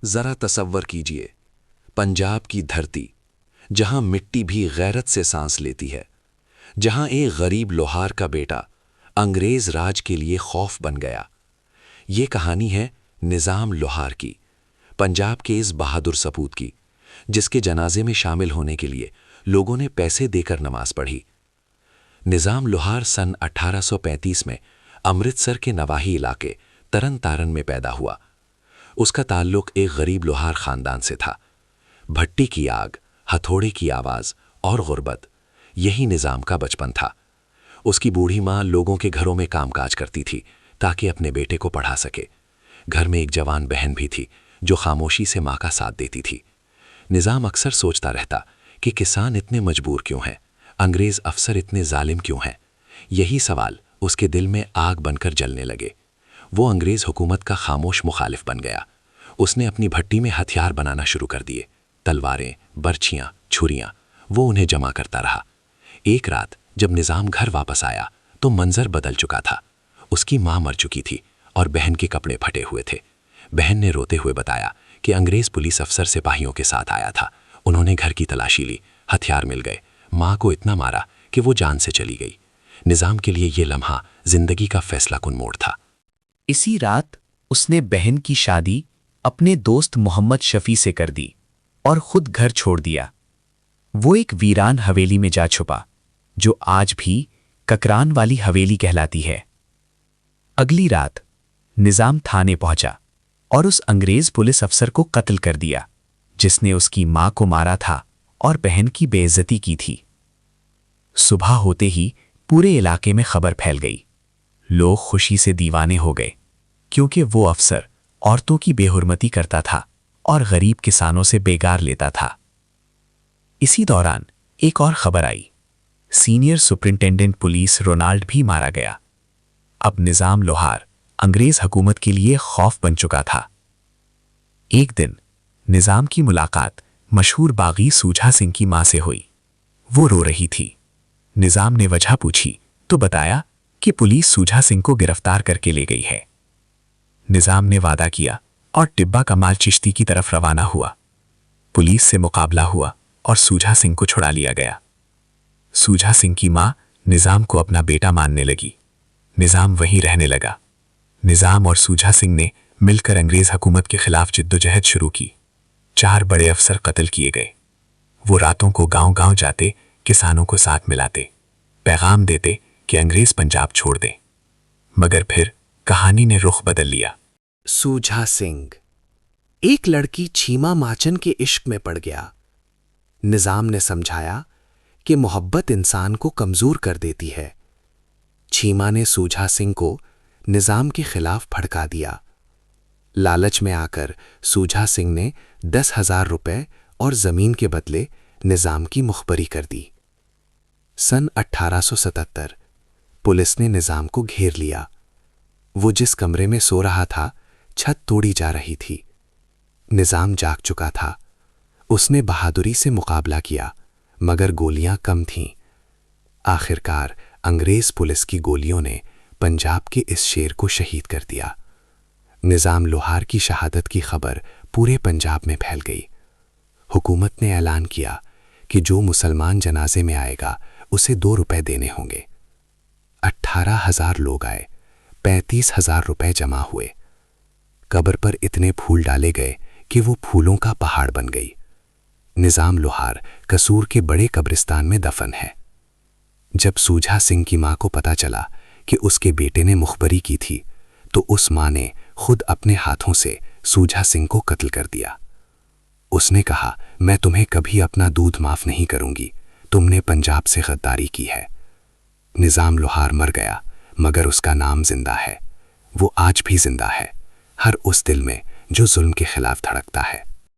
ذرا تصور کیجئے، پنجاب کی دھرتی جہاں مٹی بھی غیرت سے سانس لیتی ہے، جہاں ایک غریب لوہار کا بیٹا انگریز راج کے لیے خوف بن گیا۔ یہ کہانی ہے نظام لوہار کی، پنجاب کے اس بہادر سپوت کی، جس کے جنازے میں شامل ہونے کے لیے لوگوں نے پیسے دے کر نماز پڑھی۔ نظام لوہار سن 1835 میں امرتسر کے نواحی علاقے ترن تارن میں پیدا ہوا۔ اس کا تعلق ایک غریب لوہار خاندان سے تھا۔ بھٹی کی آگ، ہتھوڑے کی آواز اور غربت، یہی نظام کا بچپن تھا۔ اس کی بوڑھی ماں لوگوں کے گھروں میں کام کاج کرتی تھی تاکہ اپنے بیٹے کو پڑھا سکے۔ گھر میں ایک جوان بہن بھی تھی جو خاموشی سے ماں کا ساتھ دیتی تھی۔ نظام اکثر سوچتا رہتا کہ کسان اتنے مجبور کیوں ہیں، انگریز افسر اتنے ظالم کیوں ہیں۔ یہی سوال اس کے دل میں آگ بن کر جلنے لگے۔ وہ انگریز حکومت کا خاموش مخالف بن گیا۔ اس نے اپنی بھٹی میں ہتھیار بنانا شروع کر دیے، تلواریں، برچھیاں، چھریاں۔ وہ انہیں جمع کرتا رہا۔ ایک رات جب نظام گھر واپس آیا تو منظر بدل چکا تھا۔ اس کی ماں مر چکی تھی اور بہن کے کپڑے پھٹے ہوئے تھے۔ بہن نے روتے ہوئے بتایا کہ انگریز پولیس افسر سپاہیوں کے ساتھ آیا تھا۔ انہوں نے گھر کی تلاشی لی، ہتھیار مل گئے، ماں کو اتنا مارا کہ وہ جان سے چلی گئی۔ نظام کے لیے یہ لمحہ زندگی کا فیصلہ کن موڑ تھا۔ اسی رات اس نے بہن کی شادی اپنے دوست محمد شفیع سے کر دی اور خود گھر چھوڑ دیا۔ وہ ایک ویران حویلی میں جا چھپا جو آج بھی ککران والی حویلی کہلاتی ہے۔ اگلی رات نظام تھانے پہنچا اور اس انگریز پولیس افسر کو قتل کر دیا جس نے اس کی ماں کو مارا تھا اور بہن کی بے عزتی کی تھی۔ صبح ہوتے ہی پورے علاقے میں خبر پھیل گئی۔ لوگ خوشی سے دیوانے ہو گئے کیونکہ وہ افسر عورتوں کی بے حرمتی کرتا تھا اور غریب کسانوں سے بیگار لیتا تھا۔ اسی دوران ایک اور خبر آئی، سینئر سپرنٹینڈنٹ پولیس رونالڈ بھی مارا گیا۔ اب نظام لوہار انگریز حکومت کے لیے خوف بن چکا تھا۔ ایک دن نظام کی ملاقات مشہور باغی سوجھا سنگھ کی ماں سے ہوئی۔ وہ رو رہی تھی۔ نظام نے وجہ پوچھی تو بتایا کہ پولیس سوجھا سنگھ کو گرفتار کر کے لے گئی ہے۔ نظام نے وعدہ کیا اور ٹبا کمال چشتی کی طرف روانہ ہوا۔ پولیس سے مقابلہ ہوا اور سوجھا سنگھ کو چھڑا لیا گیا۔ سوجھا سنگھ کی ماں نظام کو اپنا بیٹا ماننے لگی۔ نظام وہیں رہنے لگا۔ نظام اور سوجھا سنگھ نے مل کر انگریز حکومت کے خلاف جدوجہد شروع کی۔ 4 بڑے افسر قتل کیے گئے۔ وہ راتوں کو گاؤں گاؤں جاتے، کسانوں کو ساتھ ملاتے، پیغام دیتے کہ انگریز پنجاب چھوڑ دیں۔ مگر پھر کہانی نے رخ بدل لیا۔ سوجھا سنگھ ایک لڑکی چھیما ماچن کے عشق میں پڑ گیا۔ نظام نے سمجھایا کہ محبت انسان کو کمزور کر دیتی ہے۔ چھیما نے سوجھا سنگھ کو نظام کے خلاف بھڑکا دیا۔ لالچ میں آ کر سوجھا سنگھ نے 10,000 روپے اور زمین کے بدلے نظام کی مخبری کر دی۔ سن 1877 پولیس نے نظام کو گھیر لیا۔ وہ جس کمرے میں سو رہا تھا چھت توڑی جا رہی تھی۔ نظام جاگ چکا تھا۔ اس نے بہادری سے مقابلہ کیا مگر گولیاں کم تھیں۔ آخرکار انگریز پولیس کی گولیوں نے پنجاب کے اس شیر کو شہید کر دیا۔ نظام لوہار کی شہادت کی خبر پورے پنجاب میں پھیل گئی۔ حکومت نے اعلان کیا کہ جو مسلمان جنازے میں آئے گا اسے 2 روپے دینے ہوں گے۔ 18,000 لوگ آئے، 35,000 روپے جمع ہوئے۔ قبر پر اتنے پھول ڈالے گئے کہ وہ پھولوں کا پہاڑ بن گئی۔ نظام لوہار قصور کے بڑے قبرستان میں دفن ہے۔ جب سوجھا سنگھ کی ماں کو پتا چلا کہ اس کے بیٹے نے مخبری کی تھی تو اس ماں نے خود اپنے ہاتھوں سے سوجھا سنگھ کو قتل کر دیا۔ اس نے کہا، میں تمہیں کبھی اپنا دودھ معاف نہیں کروں گی، تم نے پنجاب سے غداری کی ہے۔ نظام لوہار مر گیا مگر اس کا نام زندہ ہے۔ وہ آج بھی زندہ ہے، ہر اس دل میں جو ظلم کے خلاف دھڑکتا ہے۔